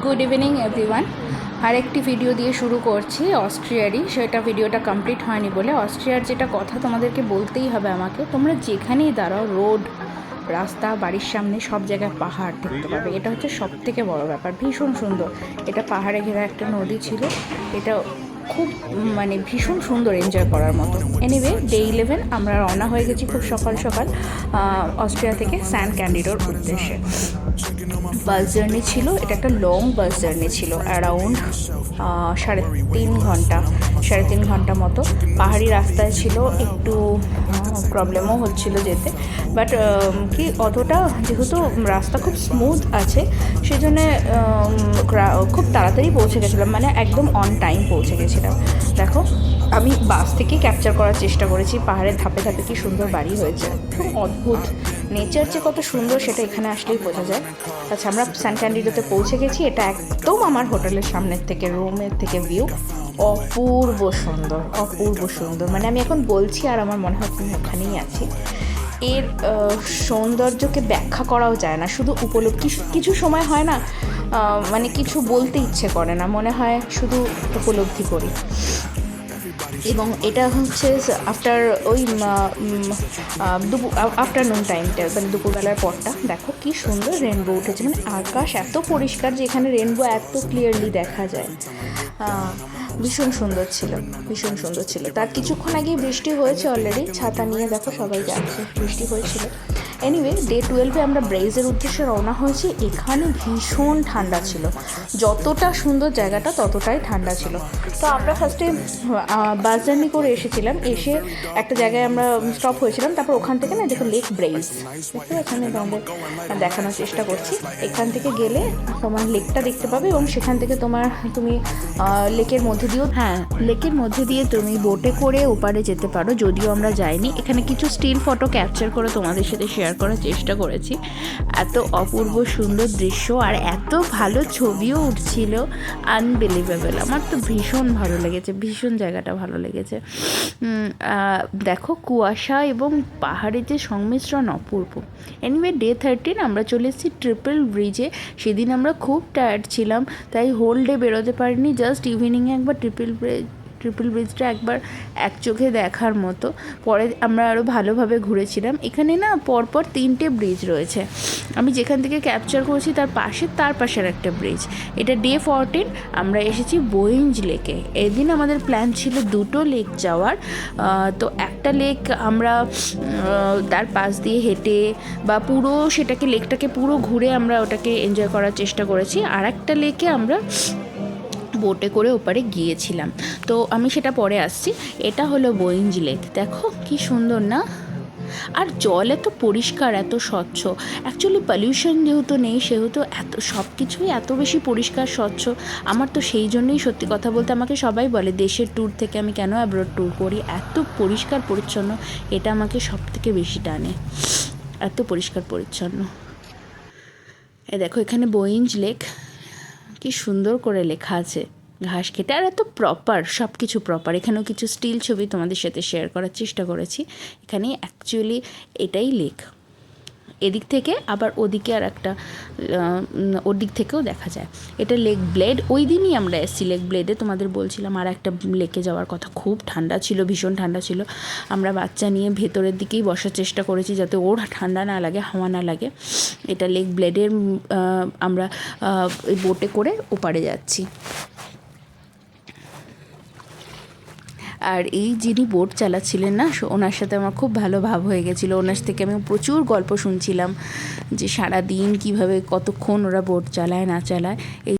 Good evening everyone. আরেকটি video দিয়ে শুরু করছি অস্ট্রিয়ারই। সেটা ভিডিওটা কমপ্লিট হয়নি বলে অস্ট্রিয়ার যেটা কথা তোমাদেরকে বলতেই হবে আমাকে, তোমরা যেখানেই দাঁড়াও, রোড, রাস্তা, বাড়ির সামনে সব জায়গায় পাহাড় দেখতে পাবে। এটা হচ্ছে সবথেকে বড় ব্যাপার, ভীষণ সুন্দর। এটা পাহাড়ে ঘেরা একটা নদী ছিল, এটা খুব ভীষণ সুন্দর, এনজয় করার মতো। এনিওয়ে, ডে 11 আমরা রওনা হয়ে গেছি খুব সকাল সকাল অস্ট্রিয়া থেকে স্যান ক্যান্ডিডোর উদ্দেশ্যে। বাস জার্নি ছিল, এটা একটা লং বাস জার্নি ছিল, অ্যারাউন্ড 3.5 ঘন্টা মতো। পাহাড়ি রাস্তায় ছিল, একটু প্রবলেমও হচ্ছিল যেতে, বাট কি অতটা, যেহেতু রাস্তা খুব স্মুথ আছে সেজন্যে খুব তাড়াতাড়ি পৌঁছে গেছিলাম, মানে একদম অন টাইম পৌঁছে গেছিলাম। দেখো, আমি বাস থেকে ক্যাপচার করার চেষ্টা করেছি পাহাড়ের ধাপে ধাপে কি সুন্দর বাড়ি হয়েছে, খুব অদ্ভুত। নেচার যে কত সুন্দর সেটা এখানে আসলেই বোঝা যায়। আচ্ছা, আমরা স্যান ক্যান্ডিডোতে পৌঁছে গেছি। এটা একদম আমার হোটেলের সামনের থেকে, রুমের থেকে ভিউ অপূর্ব সুন্দর, অপূর্ব সুন্দর। মানে আমি এখন বলছি আর আমার মনে হচ্ছে আমি ওখানেই আছি। এর সৌন্দর্যকে ব্যাখ্যা করাও যায় না, শুধু উপলব্ধি। কিছু সময় হয় না, মানে কিছু বলতে ইচ্ছে করে না, মনে হয় শুধু উপলব্ধি করি। এবং এটা হচ্ছে আফটার ওই আফটারনুন টাইমটা, মানে দুপুরবেলার পরটা। দেখো কি সুন্দর রেনবো উঠেছে, মানে আকাশ এত পরিষ্কার যে এখানে রেনবো এত ক্লিয়ারলি দেখা যায়। ভীষণ সুন্দর ছিল, ভীষণ সুন্দর ছিল। তার কিছুক্ষণ আগেই বৃষ্টি হয়েছে অলরেডি, ছাতা নিয়ে দেখো সবাই যাচ্ছে, বৃষ্টি হয়েছিল। এনিওয়ে, ডে 12 আমরা ব্রেজের উদ্দেশ্যে রওনা হয়েছি। এখানে ভীষণ ঠান্ডা ছিল, যতটা সুন্দর জায়গাটা ততটাই ঠান্ডা ছিল। তো আমরা ফার্স্টে বাস জার্নি করে এসেছিলাম, এসে একটা জায়গায় আমরা স্টপ হয়েছিলাম। তারপর ওখান থেকে না দেখো লেক ব্রেজ, বুঝতে পারছি, আমি তোমাদের দেখানোর চেষ্টা করছি। এখান থেকে গেলে তোমার লেকটা দেখতে পাবে এবং সেখান থেকে তুমি লেকের মধ্যে দিয়েও, লেকের মধ্যে দিয়ে তুমি বোটে করে ওপারে যেতে পারো। যদিও আমরা যাইনি, এখানে কিছু স্টিল ফটো ক্যাপচার করে তোমাদের সাথে শেয়ার করার চেষ্টা করেছি। এত অপূর্ব সুন্দর দৃশ্য আর এত ভালো ছবিও উঠছিল, আনবিলিভেবল। আমার তো ভীষণ ভালো লেগেছে, ভীষণ জায়গাটা ভালো লেগেছে। দেখো, কুয়াশা এবং পাহাড়ের যে সংমিশ্রণ অপূর্ব। এনিওয়ে, ডে 13 আমরা চলে এসেছি ট্রিপল ব্রিজে। সেদিন আমরা খুব টায়ার্ড ছিলাম, তাই হোল ডে বেরোতে পারিনি। জাস্ট ইভিনিংয়ে একবার ট্রিপল ব্রিজটা একবার এক চোখে দেখার মতো। পরে আমরা আরও ভালোভাবে ঘুরেছিলাম। এখানে না পরপর 3টে ব্রিজ রয়েছে। আমি যেখান থেকে ক্যাপচার করেছি তার পাশের একটা ব্রিজ। এটা ডে 14, আমরা এসেছি বোয়েঞ্জ লেকে। এদিন আমাদের প্ল্যান ছিল 2টো লেক যাওয়ার। তো একটা লেক আমরা তার পাশ দিয়ে হেঁটে বা পুরো লেকটাকে পুরো ঘুরে আমরা ওটাকে এনজয় করার চেষ্টা করেছি। আর একটা লেকে আমরা বোটে করে ওপারে গিয়েছিলাম, তো আমি সেটা পরে আসছি। এটা হলো বোয়েঞ্জ লেক। দেখো কি সুন্দর না, আর জল এত পরিষ্কার, এত স্বচ্ছ। অ্যাকচুয়ালি পলিউশন যেহেতু নেই, সেহেতু এত সব কিছুই এত বেশি পরিষ্কার স্বচ্ছ। আমার তো সেই জন্যই, সত্যি কথা বলতে, আমাকে সবাই বলে দেশের ট্যুর থেকে আমি কেন অ্যাব্রড ট্যুর করি। এত পরিষ্কার পরিচ্ছন্ন, এটা আমাকে সব থেকে বেশি টানে, এত পরিষ্কার পরিচ্ছন্ন। দেখো, এখানে বোয়েঞ্জ লেক কি সুন্দর করে লেখা আছে, ঘাস কেটে, আর এত প্রপার, সব কিছু প্রপার। এখানেও কিছু স্টিল ছবি তোমাদের সাথে শেয়ার করার চেষ্টা করেছি। এখানে অ্যাকচুয়ালি এটাই লেক। এদিক থেকে আবার ওদিকে আর একটা, ওর দিক থেকেও দেখা যায়। এটা লেক ব্লেড। ওই দিনই আমরা এসেছি লেক ব্লেডে, তোমাদের বলছিলাম। আর একটা লেকে যাওয়ার কথা, খুব ঠান্ডা ছিল, ভীষণ ঠান্ডা ছিল। আমরা বাচ্চা নিয়ে ভেতরের দিকেই বসার চেষ্টা করেছি যাতে ওর ঠান্ডা না লাগে, হাওয়া না লাগে। এটা লেক ব্লেডের, আমরা এই বোটে করে ওপারে যাচ্ছি। আর এই যিনি বোট চালাচ্ছিলেন না, ওনার সাথে আমার খুব ভালো ভাব হয়ে গেছিলো। ওনার থেকে আমি প্রচুর গল্প শুনছিলাম যে সারাদিন কীভাবে, কতক্ষণ ওরা বোট চালায় না চালায়। এই